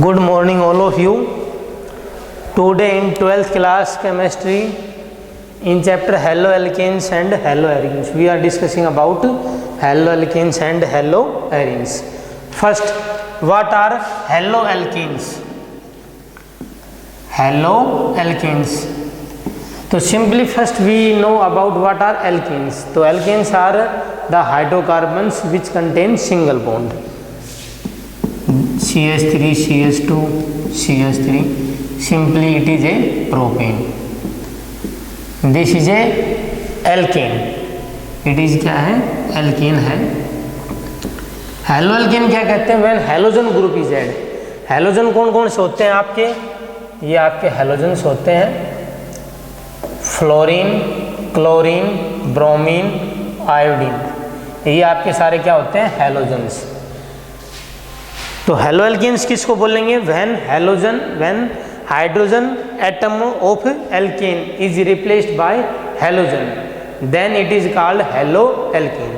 Good morning all of you. Today in 12th class chemistry in chapter haloalkanes and haloarenes we are discussing about haloalkanes and haloarenes. First, what are haloalkanes? Haloalkanes. So simply first we know about what are alkanes. So alkanes are the hydrocarbons which contain single bond. CH3, CH2, CH3. Simply it is a propane. This is a alkane. It is क्या है? alkane है. हेलोअल्केन क्या कहते हैं? When halogen group is add. Halogen कौन कौन से होते हैं आपके? ये आपके हेलोजन्स होते हैं फ्लोरीन, क्लोरीन, ब्रोमीन, आयोडीन. ये आपके सारे क्या होते हैं? हेलोजन्स. तो हेलोअल्केन्स किसको बोलेंगे? When hydrogen atom of alkane is replaced by halogen, then it is called haloalkane.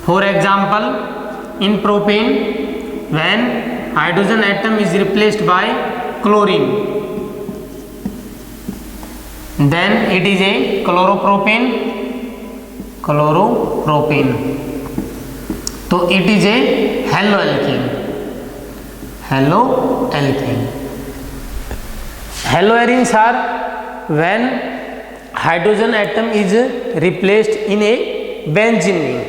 For example, in propane when hydrogen atom is replaced by chlorine, then it is a chloropropane. तो it is a haloalkane. Haloarenes are when hydrogen atom is replaced in a benzene ring.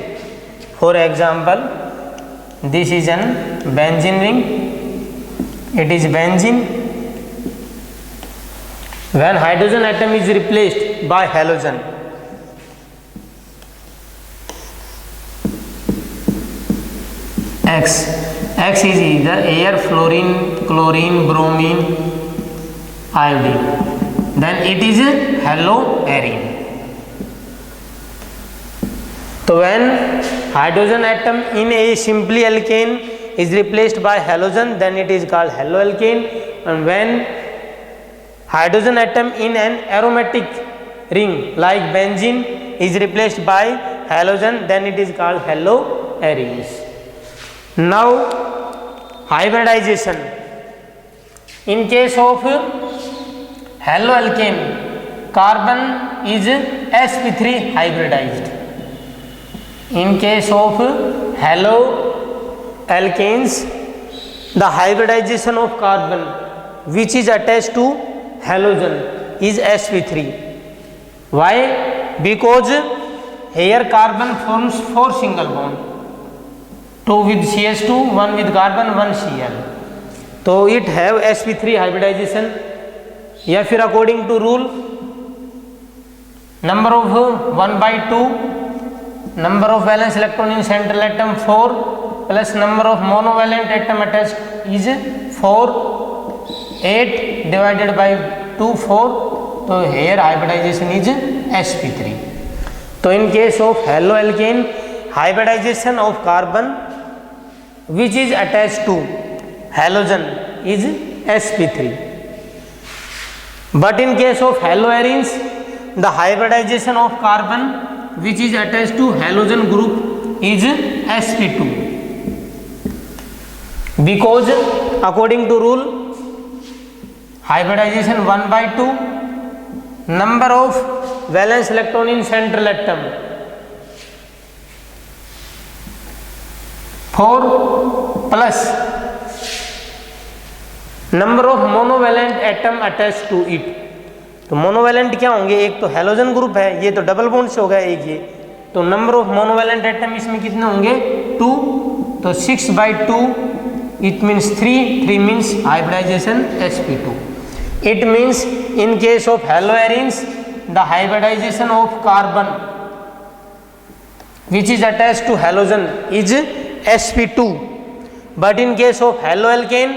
For example, this is an benzene ring. It is benzene. When hydrogen atom is replaced by halogen, X is either air, fluorine, chlorine, bromine, iodine, then it is a haloarene. So when hydrogen atom in a simply alkane is replaced by halogen, then it is called haloalkane. And when hydrogen atom in an aromatic ring like benzene is replaced by halogen, then it is called haloarenes. Now hybridization. In case of haloalkane, carbon is sp3 hybridized. In case of haloalkanes, the hybridization of carbon which is attached to halogen is sp3. Why? Because here carbon forms 4 single bond, 2 with CH2, 1 with carbon, 1 Cl. So it have sp3 hybridization. या फिर according to rule, number of 1/2, number of valence electron in central atom 4 plus number of monovalent atom attached is 4. 8 divided by 2 4. तो here hybridization is sp3. तो in case of haloalkane, hybridization of carbon which is attached to halogen is sp3. But in case of haloarenes, the hybridization of carbon which is attached to halogen group is sp2. Because according to rule, hybridization 1/2, number of valence electron in central atom 4 plus number of monovalent atom attached to it. तो monovalent क्या होंगे? एक तो halogen group है, ये तो double bond से होगा एक ये. तो नंबर ऑफ मोनोवैलेंट एटम इसमें कितने होंगे? 2. तो 6/2 it means 3 means hybridization sp2. It means in case of haloarenes, the hybridization of carbon which is attached to halogen is sp2. But in case of haloalkane,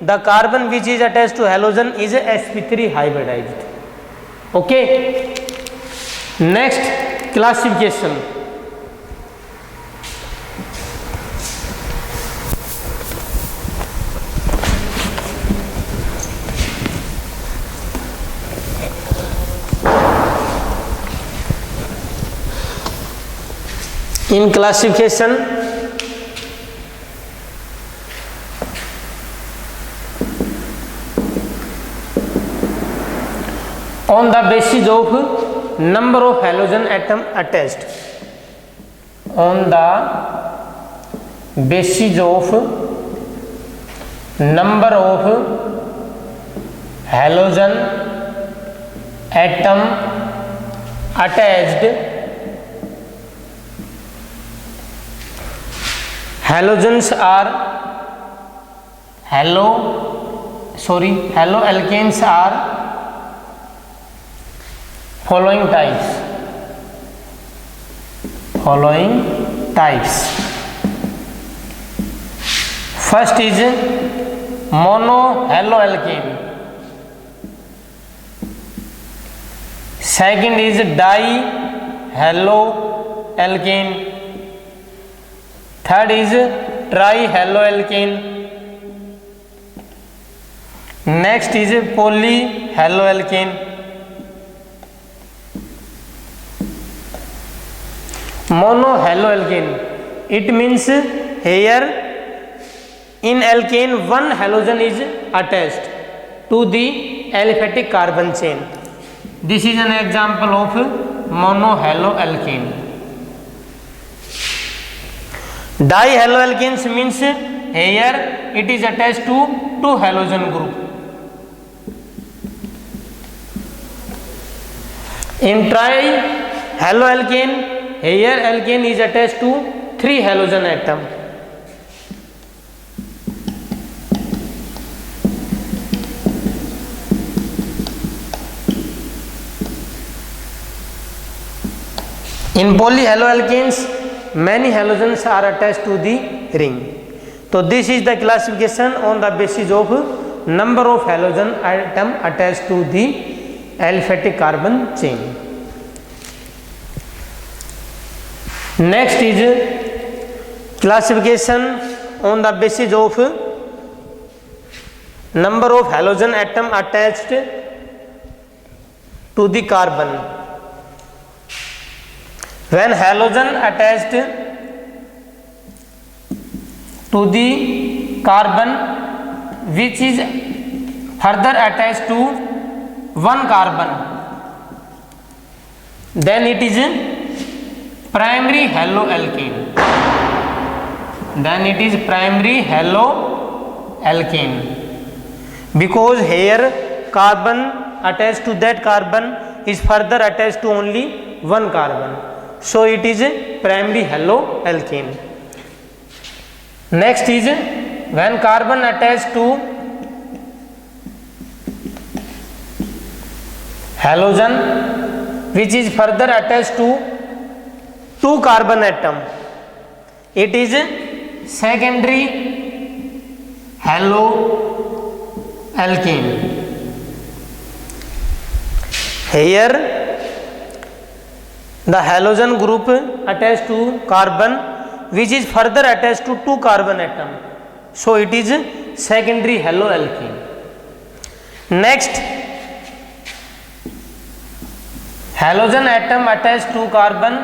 the carbon which is attached to halogen is sp3 hybridized. Okay. Next, classification. In classification, on the basis of number of halogen atom attached, on the basis of number of halogen atom attached. Halogens are haloalkanes are following types. First is monohaloalkane, second is dihaloalkane, third is trihaloalkane, next is polyhaloalkane. Monohaloalkane, it means here in alkane one halogen is attached to the aliphatic carbon chain. This is an example of monohaloalkane. Dihaloalkanes means here it is attached to two halogen group. In trihaloalkane, here alkane is attached to three halogen atom. In polyhaloalkanes, many halogens are attached to the ring. So this is the classification on the basis of number of halogen atom attached to the aliphatic carbon chain. Next is classification on the basis of number of halogen atom attached to the carbon. When halogen attached to the carbon which is further attached to one carbon, then it is primary haloalkane. Then it is primary haloalkane, because here carbon attached to that carbon is further attached to only one carbon. So it is a primary haloalkane. Next is when carbon attached to halogen which is further attached to two carbon atom, it is secondary haloalkane. Here the halogen group attached to carbon which is further attached to two carbon atom, so it is secondary haloalkane. Next, halogen atom attached to carbon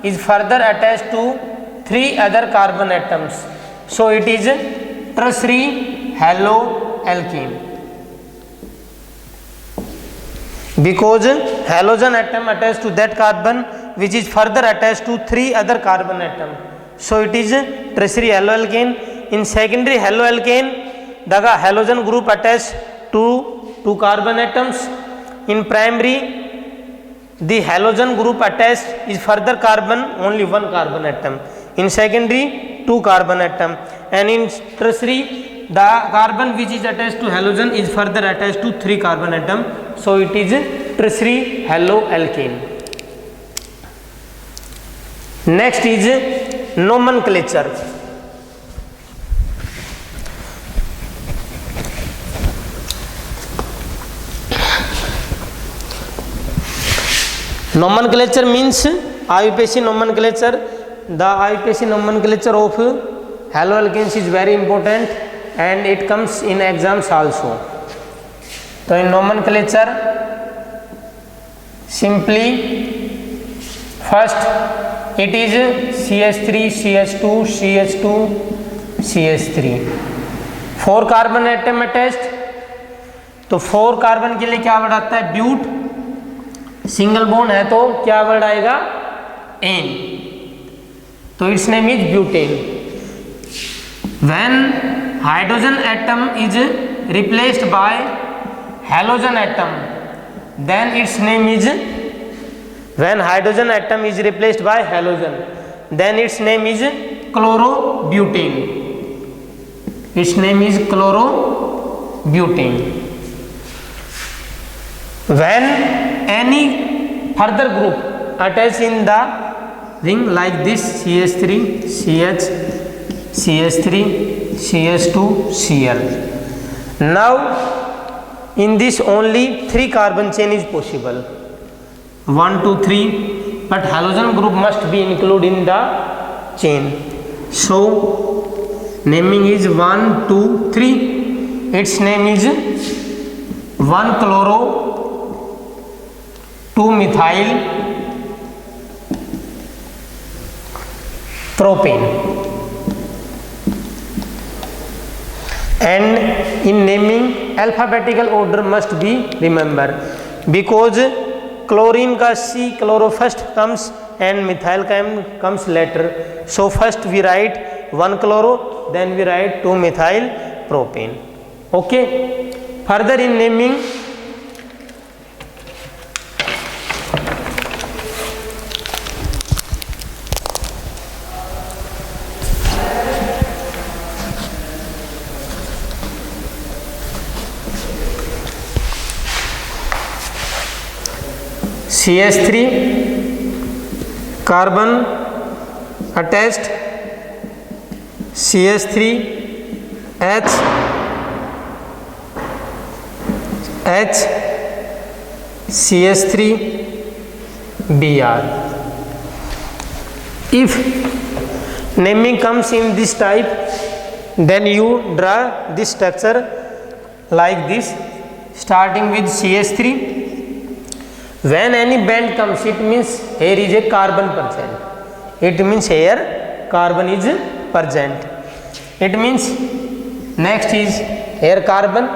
is further attached to three other carbon atoms, so it is tertiary haloalkane, because halogen atom attached to that carbon which is further attached to three other carbon atom, so it is tertiary haloalkane. In secondary haloalkane, the halogen group attached to two carbon atoms. In primary, the halogen group attached is further carbon only one carbon atom. In secondary, two carbon atom, and in tertiary the carbon which is attached to halogen is further attached to three carbon atom, so it is tertiary haloalkane. Next is nomenclature. Nomenclature means IUPAC nomenclature. The IUPAC nomenclature of haloalkanes is very important and it comes in exams also. So in nomenclature, simply first it is CH3, CH2, CH2, CH3. 4 carbon atom attached, तो 4 carbon के लिए क्या word आता है? ब्यूट, single bond है तो क्या word आएगा, एन, तो its name is butane. When hydrogen atom is replaced by halogen atom then its name is, when hydrogen atom is replaced by halogen then its name is chlorobutane, its name is chlorobutane. When any further group attach in the ring like this, CH3, CH, CH3, CH2, Cl. Now in this only 3 carbon chain is possible, 1, 2, 3, but halogen group must be included in the chain. So naming is 1, 2, 3. Its name is 1 chloro 2 methyl propane, and in naming alphabetical order must be remember, because chlorine का C chloro first comes and methyl comes later, so first we write 1 chloro then we write 2 methyl propane. Okay, further in naming CH3 carbon attached, CH3 H H CH3 Br. If naming comes in this type, then you draw this structure like this, starting with CH3. When any band comes, it means here is a carbon present. It means here carbon is present. It means next is here carbon,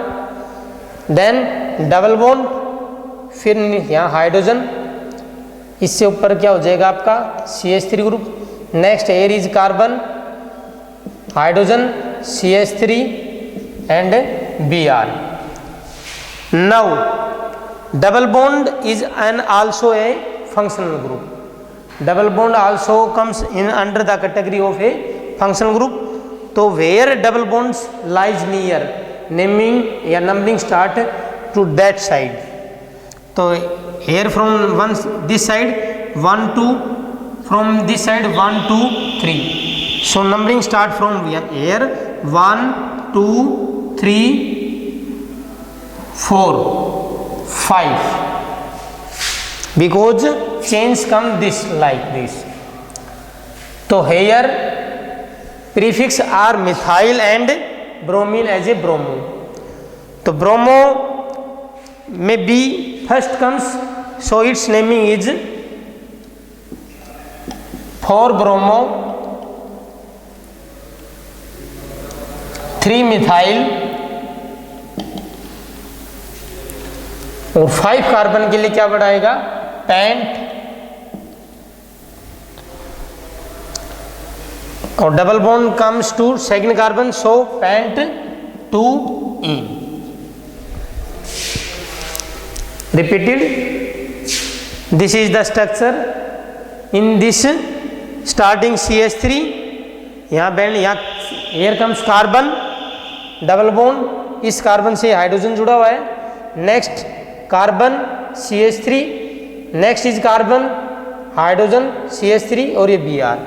then double bond, फिर यहाँ hydrogen, इससे ऊपर क्या हो जाएगा आपका CH3 group, next air is carbon, hydrogen, CH3 and Br. Now double bond is an also a functional group. Double bond also comes in under the category of a functional group. तो where double bonds lies near, naming या numbering start to that side. तो here from one this side 1 2, from this side 1 2 3. So numbering start from here 1 2 3 4 5, because chains come this like this. तो here prefix are methyl and bromine as a bromo. तो bromo में B first comes, so its naming is 4 bromo 3 methyl, और 5 carbon के लिए क्या बढ़ाएगा pent, और double bond comes to second carbon, so pent 2 ene. Repeated. This is the structure. In this starting CH3, यहाँ band, यहाँ here comes carbon, double bond, इस carbon से हाइड्रोजन जुड़ा हुआ है, next carbon CH3, next is carbon hydrogen CH3 और ये Br.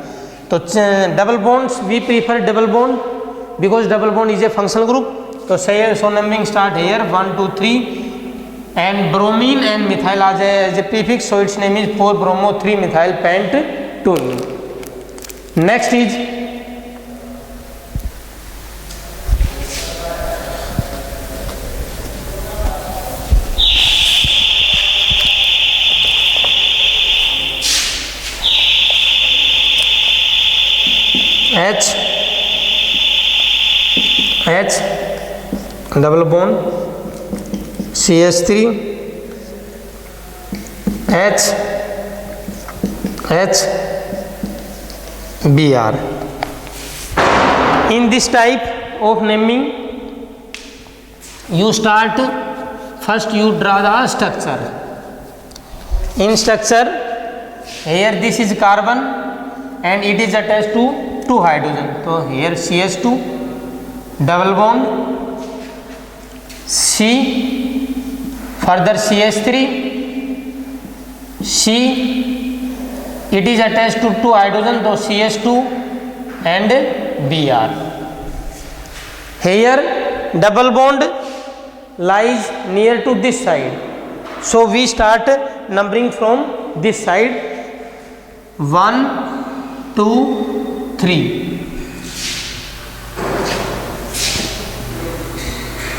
तो double bonds we prefer double bond because double bond is a functional group. तो so numbering start here 1 2 3 and bromine and methyl as a prefix, so its name is 4 bromo 3 methyl pent 2. Next is H double bond CH3 HBr. In this type of naming, you start first, you draw the structure. In structure, here this is carbon and it is attached to 2 hydrogen. So here CH2 double bond, C, further CH3, C, it is attached to 2 hydrogen, so CH2 and Br. Here double bond lies near to this side, so we start numbering from this side. 1, 2, 3.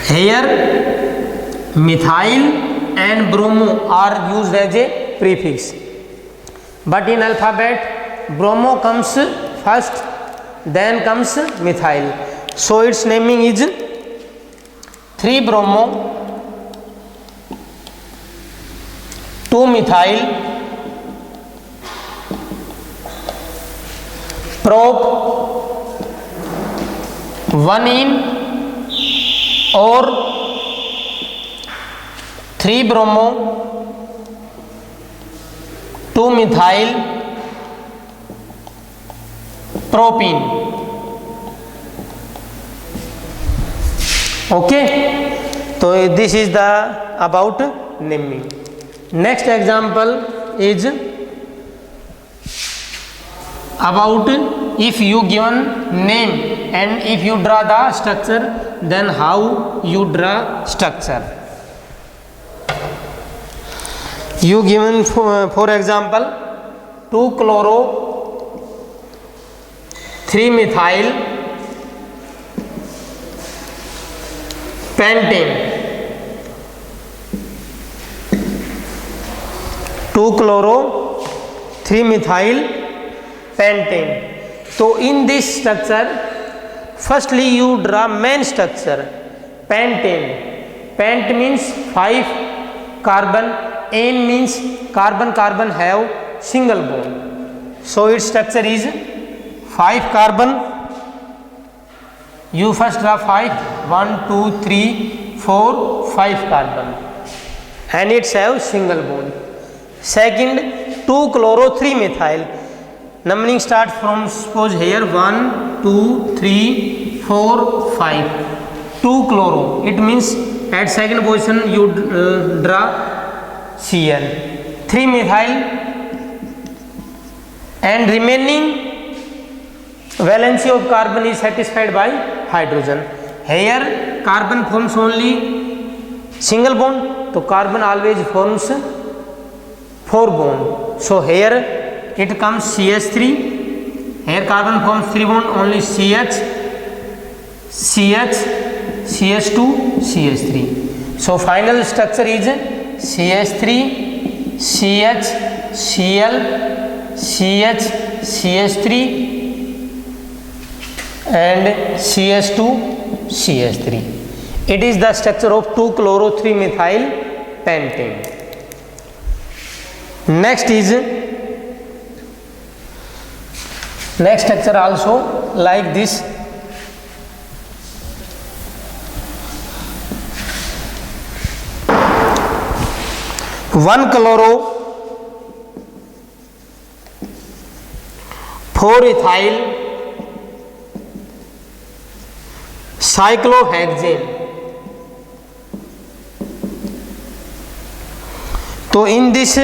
Here methyl and bromo are used as a prefix, but in alphabet bromo comes first, then comes methyl, so its naming is 3 bromo, 2 methyl, prop 1 in or 3 bromo, 2 methyl, propene. Okay, so this is the about naming. Next example is about if you given name and if you draw the structure, then how you draw structure. You given for example 2 chloro, 3 methyl, pentane, 2 chloro, 3 methyl, pentane. So in this structure, firstly you draw main structure, pentane. Pent means 5 carbon, ane means carbon carbon have single bond, so its structure is 5 carbon. You first draw 5, 1, 2, 3, 4, 5 carbon, and it's have single bond. Second, 2 chloro, 3 methyl. Numbering starts from, suppose here 1, 2, 3, 4, 5. 2 chloro, it means at second position you draw Cl. 3 methyl, and remaining valency of carbon is satisfied by hydrogen. Here carbon forms only single bond, so carbon always forms 4 bond. So here it comes CH3. Here carbon forms 3 bond, only CH, CH, CH2, CH3. So final structure is CH3, CH, Cl, CH, CH3 and CH2, CH3. It is the structure of 2 chloro 3 methyl pentane. Next is next structure also like this. One chloro 4 ethyl cyclohexane. तो in this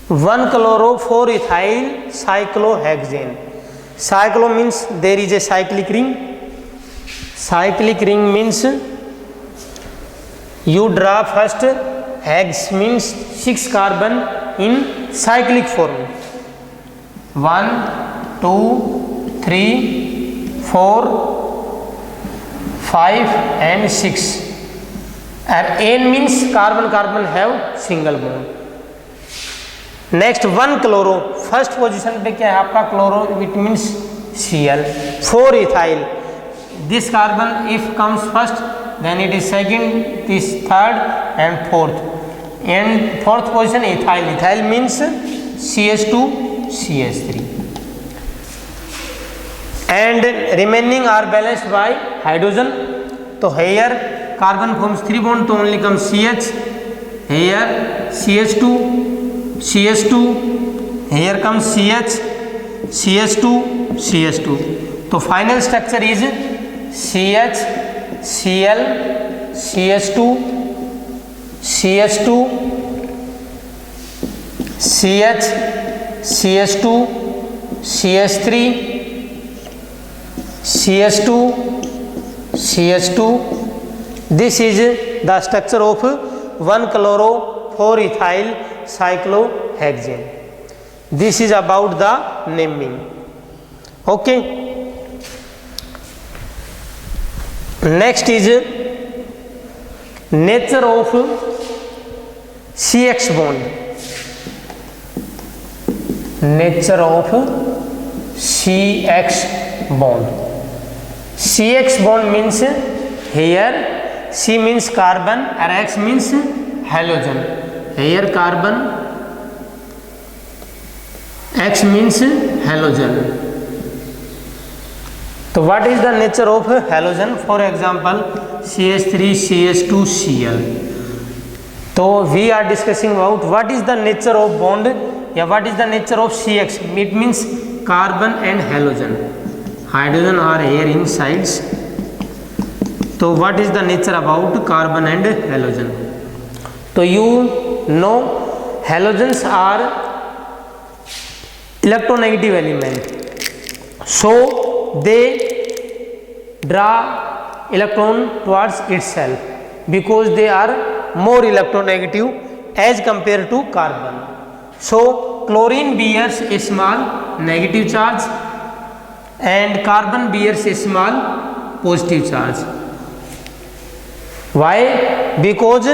1 chloro 4 ethyl cyclohexane. Cyclo means there is a cyclic ring. Cyclic ring means you draw first, hex means 6 carbon in cyclic form. 1, 2, 3, 4, 5 and 6. And N means carbon carbon have single bond. Next 1 chloro, first position पे क्या है आपका chloro, it means Cl. 4 ethyl, this carbon if comes first, then it is second, this third and fourth. and fourth position ethyl. Ethyl means CH2CH3, and remaining are balanced by hydrogen. So here carbon forms 3 bond, तो only comes CH, here CH2, CH2, here comes CH, CH2, CH2. तो final structure is CH, Cl, CH2, CH2, CH, CH2, CH3, CH2, CH2. This is the structure of 1-chloro-4-ethyl cyclohexane. This is about the naming. Okay. Next is nature of CX bond. Nature of CX bond. CX bond means here C means carbon and X means halogen. Here carbon, X means halogen. So what is the nature of halogen? For example, CH3, CH2, Cl. So we are discussing about what is the nature of bond. Yeah, what is the nature of CX? It means carbon and halogen. Hydrogen are here inside. So what is the nature about carbon and halogen? So you know halogens are electronegative element. So they draw electron towards itself because they are more electronegative as compared to carbon. So chlorine bears a small negative charge and carbon bears a small positive charge. Why? Because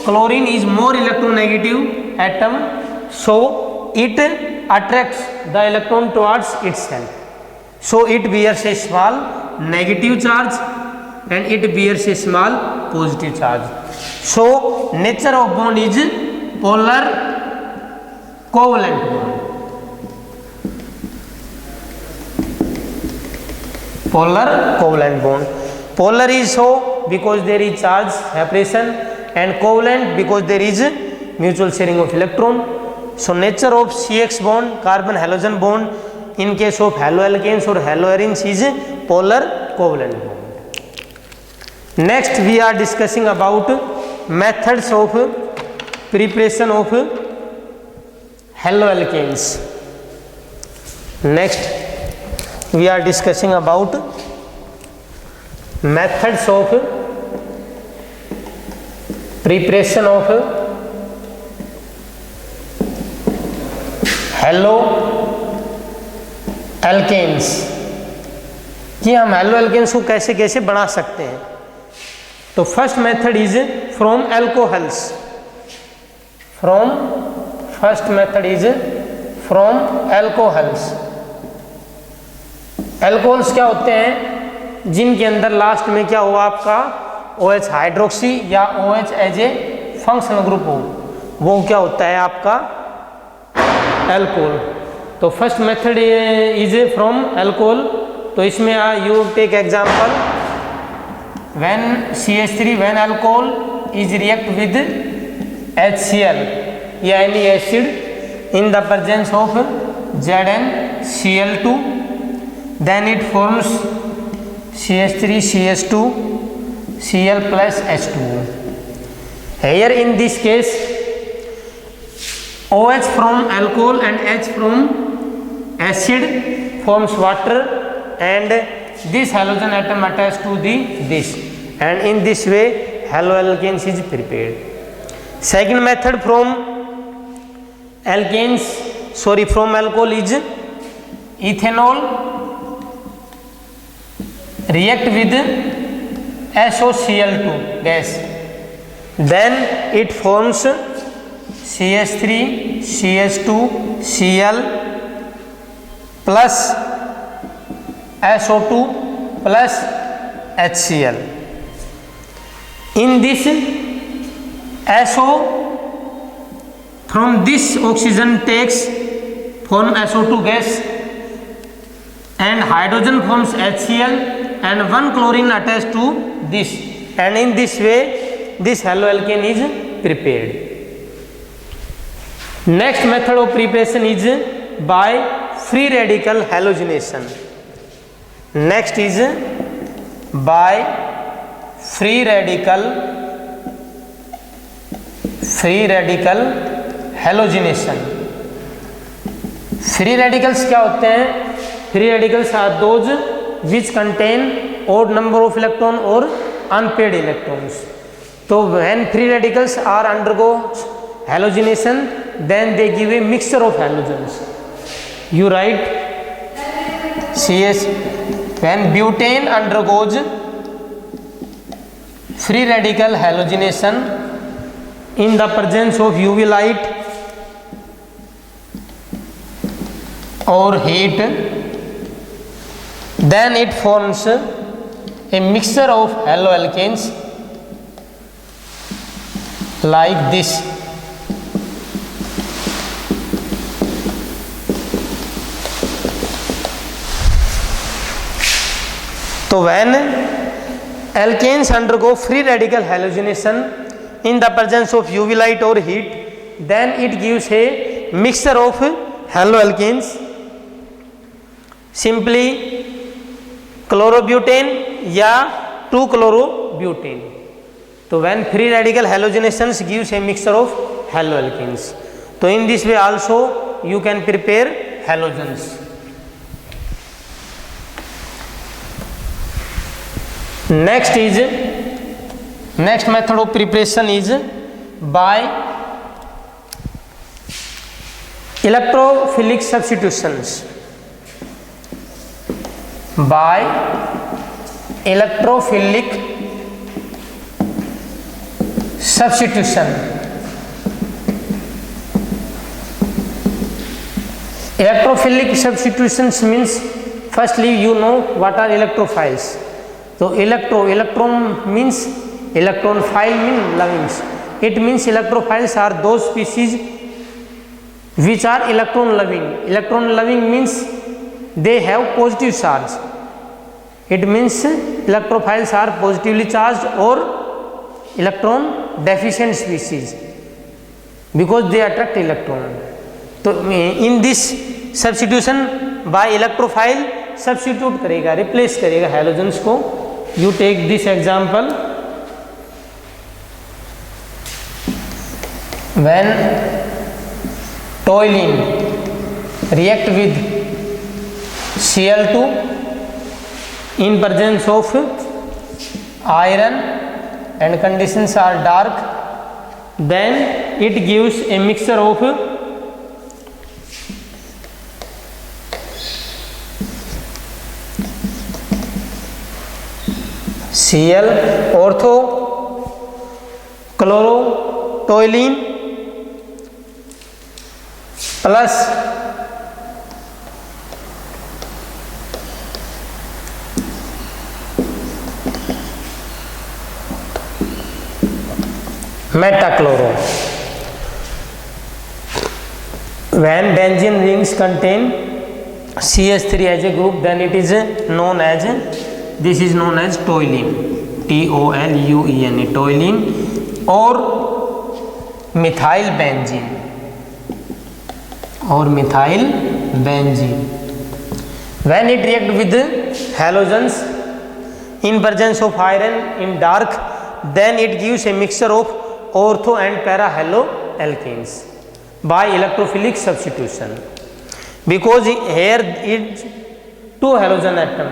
chlorine is more electronegative atom, so it attracts the electron towards itself. So it bears a small negative charge and it bears a small positive charge. So nature of bond is polar covalent bond. Polar covalent bond. Polar is so because there is charge separation, and covalent because there is mutual sharing of electron. So nature of CX bond, carbon halogen bond, in case of haloalkanes or haloarenes is polar covalent bond. Next we are discussing about methods of preparation of haloalkanes. Next we are discussing about methods of preparation of haloalkanes, कि हम haloalkanes को कैसे कैसे बना सकते हैं. तो first method is from alcohols. First method is from alcohols. Alcohols क्या होते हैं? जिनके अंदर लास्ट में क्या हुआ आपका OH हाइड्रोक्सी या OH as a functional group हो, वो क्या होता है आपका एल्कोहल. तो first method is from alcohol. तो इसमें you take example when CH3 when alcohol is react with HCl या any acid in the presence of ZnCl2, then it forms CH3 CH2 Cl plus H2O. Here in this case OH from alcohol and H from acid forms water, and this halogen atom attached to this, and in this way haloalkanes is prepared. Second method from alcohol is ethanol react with SOCl2 gas, then it forms CH3 CH2 Cl plus SO2 plus HCl. In this SO From this oxygen takes form SO2 gas and hydrogen forms HCl and one chlorine attached to this, and in this way this haloalkane is prepared. Next method of preparation is by free radical halogenation. Next is by free radical halogenation. Free radicals क्या होते हैं? Free radicals are those which contain odd number of electron or unpaired electrons. So when free radicals are undergo halogenation, then they give a mixture of halogens. You write CS. When butane undergoes free radical halogenation in the presence of UV light or heat, then it forms a mixture of haloalkanes like this. So when alkanes undergo free radical halogenation in the presence of UV light or heat, then it gives a mixture of haloalkanes, simply chlorobutane या 2-chlorobutane. So when free radical halogenations gives a mixture of haloalkanes. So in this way also you can prepare halogens. Next method of preparation is by electrophilic substitutions. By electrophilic substitution. Electrophilic substitutions means, firstly you know what are electrophiles. So electron means electron, phile means lovings. It means electrophiles are those species which are electron loving. Electron loving means they have positive charge. It means electrophiles are positively charged or electron deficient species because they attract electron. So in this substitution by electrophile substitute करेगा, replace करेगा halogens को. You take this example. When toluene react with Cl2 in presence of iron and conditions are dark, then it gives a mixture of Cl ortho chlorotoluene plus metachloro. When benzene rings contain CH3 as a group, then it is known as, this is known as toluene, TOLUENE, toluene or methyl benzene or methyl benzene. When it react with halogens in presence of iron in dark, then it gives a mixture of ortho and para haloalkanes by electrophilic substitution. Because here it's 2 halogen atom,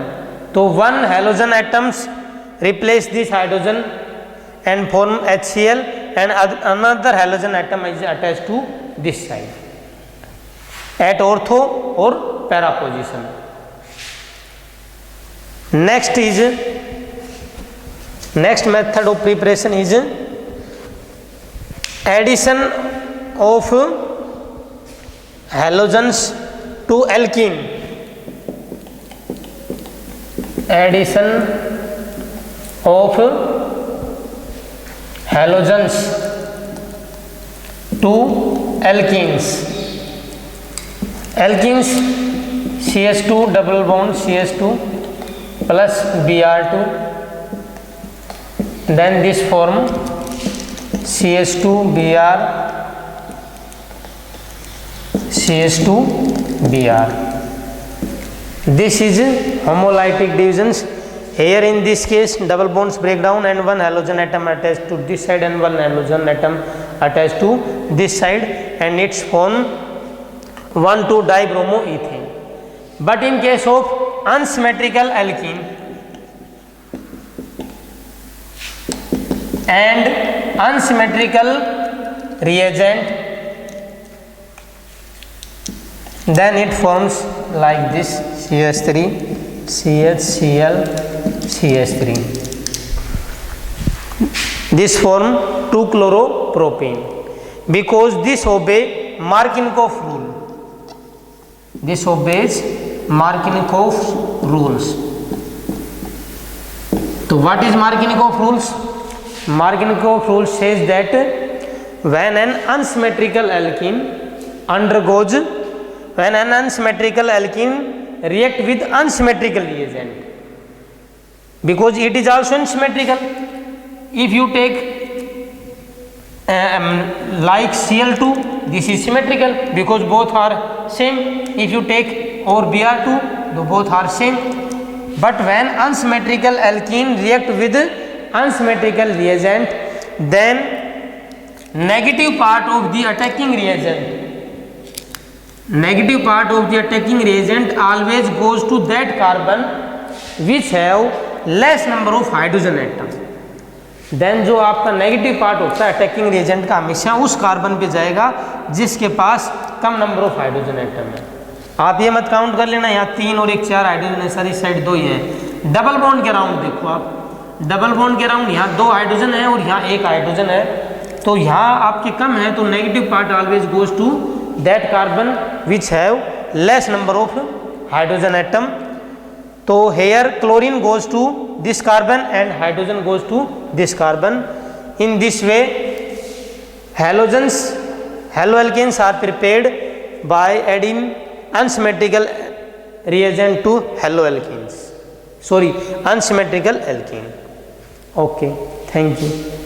so one halogen atoms replace this hydrogen and form HCl, and another halogen atom is attached to this side at ortho or para position. Next method of preparation is addition of halogens to alkene. Addition of halogens to alkenes. Alkenes, CH2 double bond CH2 plus Br2, then this form CH2 Br CH2 Br. This is homolytic divisions. Here in this case double bonds break down and one halogen atom attached to this side and one halogen atom attached to this side, and it's form 1,2-dibromoethane. But in case of unsymmetrical alkene and unsymmetrical reagent, then it forms like this CH3 CHCl CH3. This form 2-chloropropane because this obey Markovnikov rule. This obeys Markovnikov rules. So what is Markovnikov rules? Markovnikov rule says that when an unsymmetrical alkene undergoes, when an unsymmetrical alkene react with unsymmetrical reagent, because it is also unsymmetrical. If you take like Cl2, this is symmetrical because both are same. If you take or Br2, the both are same. But when unsymmetrical alkene react with unsymmetrical reagent, then negative part of the attacking reagent, negative part of the attacking reagent always goes to that carbon which have less number of hydrogen atom. Then जो आपका negative part होता है attacking reagent का हमेशा उस carbon पे जाएगा जिसके पास कम नंबर ऑफ हाइड्रोजन एटम है. आप ये मत काउंट कर लेना यहाँ 3 और 1 4 हाइड्रोजन है, सर इस साइड 2 ही है. डबल बॉन्ड के राउंड देखो आप, डबल बॉन्ड के राउंड यहाँ 2 हाइड्रोजन है और यहाँ 1 हाइड्रोजन है, तो यहाँ आपके कम है तो negative part always goes to that carbon which have less number of hydrogen atom. तो here chlorine goes to this carbon and hydrogen goes to this carbon. In this way halogens, haloalkanes are prepared by adding unsymmetrical reagent to haloalkanes, sorry unsymmetrical alkane. Okay, thank you.